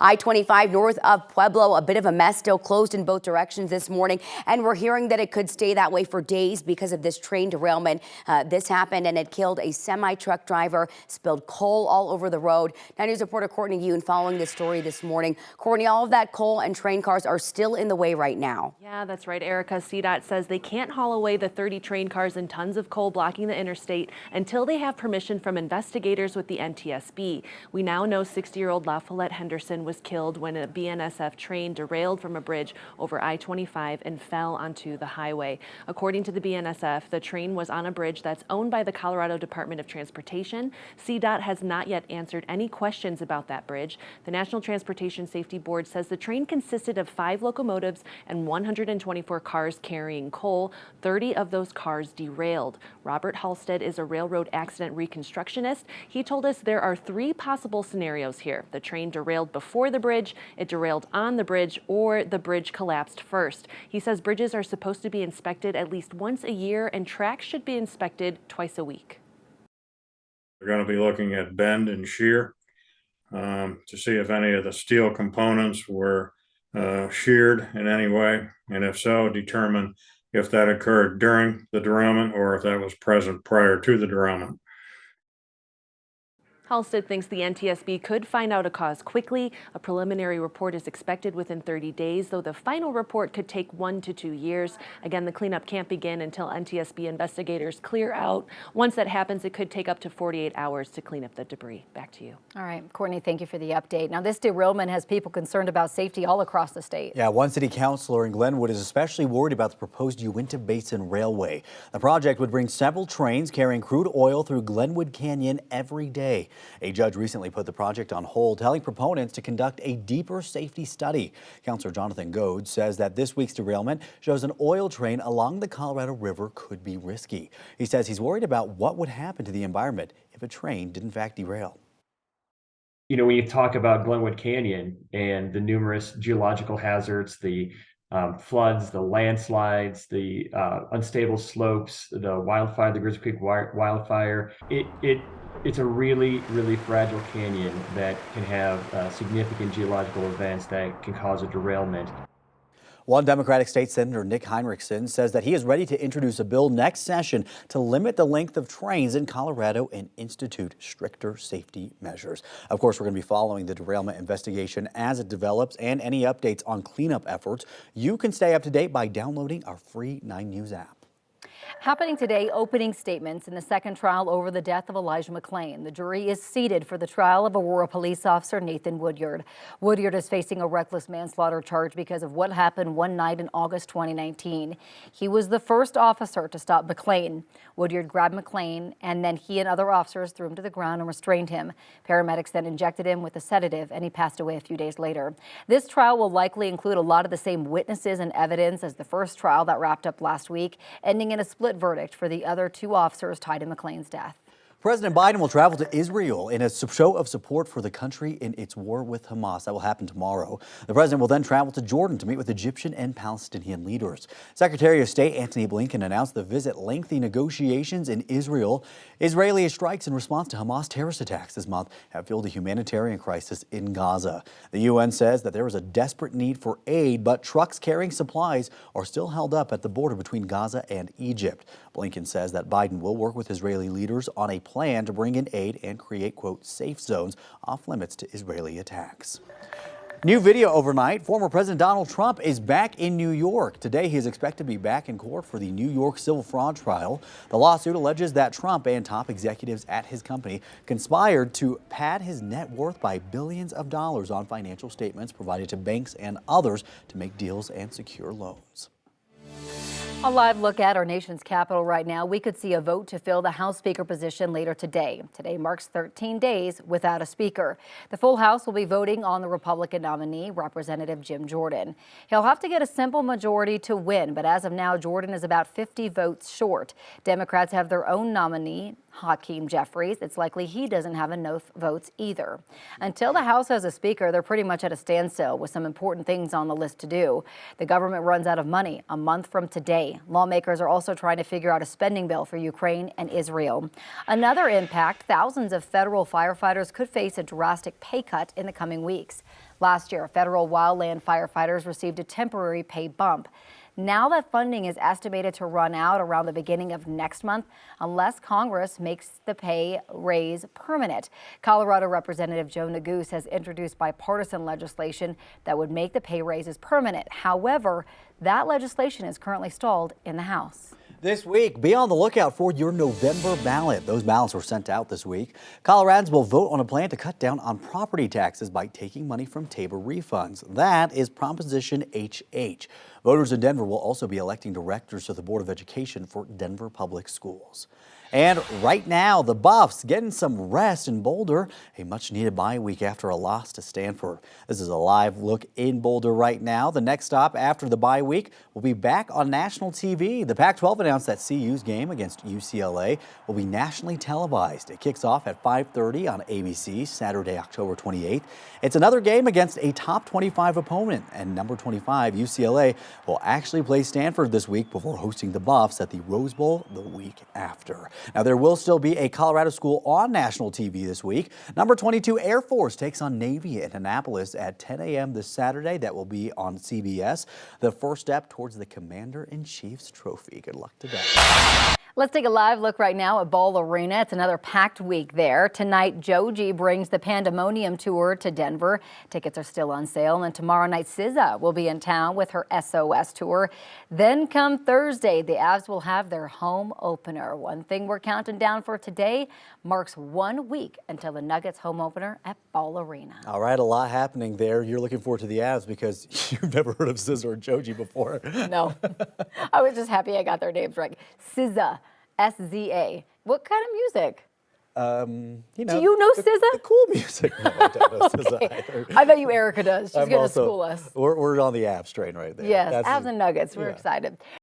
I-25 north of Pueblo, a bit of a mess, still closed in both directions this morning. And we're hearing that it could stay that way for days because of this train derailment. This happened and it killed a semi-truck driver, spilled coal all over the road. 9 News reporter Courtney Yoon following this story this morning. Courtney, all of that coal and train cars are still in the way right now. Yeah, that's right, Erica. CDOT says they can't haul away the 30 train cars and tons of coal blocking the interstate until they have permission from investigators with the NTSB. We now know 60-year-old La Follette Henderson was killed when a BNSF train derailed from a bridge over I-25 and fell onto the highway. According to the BNSF, the train was on a bridge that's owned by the Colorado Department of Transportation. CDOT has not yet answered any questions about that bridge. The National Transportation Safety Board says the train consisted of 5 locomotives and 124 cars carrying coal. 30 of those cars derailed. Robert Halstead is a railroad accident reconstructionist. He told us there are 3 possible scenarios here. The train derailed before the bridge, it derailed on the bridge, or the bridge collapsed first. He says bridges are supposed to be inspected at least once a year and tracks should be inspected twice a week. We're going to be looking at bend and shear to see if any of the steel components were sheared in any way, and if so, determine if that occurred during the derailment or if that was present prior to the derailment. Halstead thinks the NTSB could find out a cause quickly. A preliminary report is expected within 30 days, though the final report could take 1 to 2 years. Again, the cleanup can't begin until NTSB investigators clear out. Once that happens, it could take up to 48 hours to clean up the debris. Back to you. All right, Courtney, thank you for the update. Now, this derailment has people concerned about safety all across the state. Yeah, one city councilor in Glenwood is especially worried about the proposed Uinta Basin Railway. The project would bring several trains carrying crude oil through Glenwood Canyon every day. A judge recently put the project on hold, telling proponents to conduct a deeper safety study. Councilor Jonathan Goad says that this week's derailment shows an oil train along the Colorado River could be risky. He says he's worried about what would happen to the environment if a train did in fact derail. You know, when you talk about Glenwood Canyon and the numerous geological hazards, the floods, the landslides, the unstable slopes, the wildfire, the Grizzly Creek wildfire, it's a really, really fragile canyon that can have significant geological events that can cause a derailment. One Democratic State Senator Nick Heinrichsen says that he is ready to introduce a bill next session to limit the length of trains in Colorado and institute stricter safety measures. Of course, we're going to be following the derailment investigation as it develops, and any updates on cleanup efforts. You can stay up to date by downloading our free 9 News app. Happening today, opening statements in the second trial over the death of Elijah McClain. The jury is seated for the trial of Aurora police officer Nathan Woodyard. Woodyard is facing a reckless manslaughter charge because of what happened one night in August 2019. He was the first officer to stop McClain. Woodyard grabbed McClain, and then he and other officers threw him to the ground and restrained him. Paramedics then injected him with a sedative, and he passed away a few days later. This trial will likely include a lot of the same witnesses and evidence as the first trial that wrapped up last week, ending in a split verdict for the other 2 officers tied in McClain's death. President Biden will travel to Israel in a show of support for the country in its war with Hamas. That will happen tomorrow. The president will then travel to Jordan to meet with Egyptian and Palestinian leaders. Secretary of State Antony Blinken announced the visit lengthy negotiations in Israel. Israeli strikes in response to Hamas terrorist attacks this month have fueled a humanitarian crisis in Gaza. The UN says that there is a desperate need for aid, but trucks carrying supplies are still held up at the border between Gaza and Egypt. Blinken says that Biden will work with Israeli leaders on a plan to bring in aid and create, quote, safe zones off limits to Israeli attacks. New video overnight. Former President Donald Trump is back in New York. Today, he is expected to be back in court for the New York civil fraud trial. The lawsuit alleges that Trump and top executives at his company conspired to pad his net worth by billions of dollars on financial statements provided to banks and others to make deals and secure loans. A live look at our nation's capital right now. We could see a vote to fill the House Speaker position later today. Today marks 13 days without a Speaker. The full House will be voting on the Republican nominee, Representative Jim Jordan. He'll have to get a simple majority to win, but as of now, Jordan is about 50 votes short. Democrats have their own nominee, Hakeem Jeffries. It's likely he doesn't have enough votes either. Until the House has a Speaker, they're pretty much at a standstill with some important things on the list to do. The government runs out of money a month from today. Lawmakers are also trying to figure out a spending bill for Ukraine and Israel. Another impact, thousands of federal firefighters could face a drastic pay cut in the coming weeks. Last year, federal wildland firefighters received a temporary pay bump. Now that funding is estimated to run out around the beginning of next month unless Congress makes the pay raise permanent. Colorado Representative Joe Neguse has introduced bipartisan legislation that would make the pay raises permanent. However, that legislation is currently stalled in the House. This week, be on the lookout for your November ballot. Those ballots were sent out this week. Coloradans will vote on a plan to cut down on property taxes by taking money from Tabor refunds. That is Proposition HH. Voters in Denver will also be electing directors to the Board of Education for Denver Public Schools. And right now, the Buffs getting some rest in Boulder, a much-needed bye week after a loss to Stanford. This is a live look in Boulder right now. The next stop after the bye week will be back on national TV. The Pac-12 announced that CU's game against UCLA will be nationally televised. It kicks off at 5:30 on ABC Saturday, October 28th. It's another game against a top 25 opponent, and number 25 UCLA will actually play Stanford this week before hosting the Buffs at the Rose Bowl the week after. Now, there will still be a Colorado school on national TV this week. Number 22 Air Force takes on Navy in Annapolis at 10 a.m. this Saturday. That will be on CBS. The first step towards the Commander-in-Chief's trophy. Good luck today. Let's take a live look right now at Ball Arena. It's another packed week there. Tonight, Joji brings the Pandemonium Tour to Denver. Tickets are still on sale. And tomorrow night, KUSA will be in town with her SOS Tour. Then come Thursday, the Avs will have their home opener. One thing we're counting down for today marks 1 week until the Nuggets home opener at Ball Arena. All right, a lot happening there. You're looking forward to the Avs because you've never heard of KUSA or Joji before. No, I was just happy I got their names right. KUSA. SZA. What kind of music? You know, do you know the, SZA? The cool music. No, I don't know SZA either. I bet you Erica does. She's going to school us. We're on the Avs train right there. Yes, Avs and Nuggets. We're excited.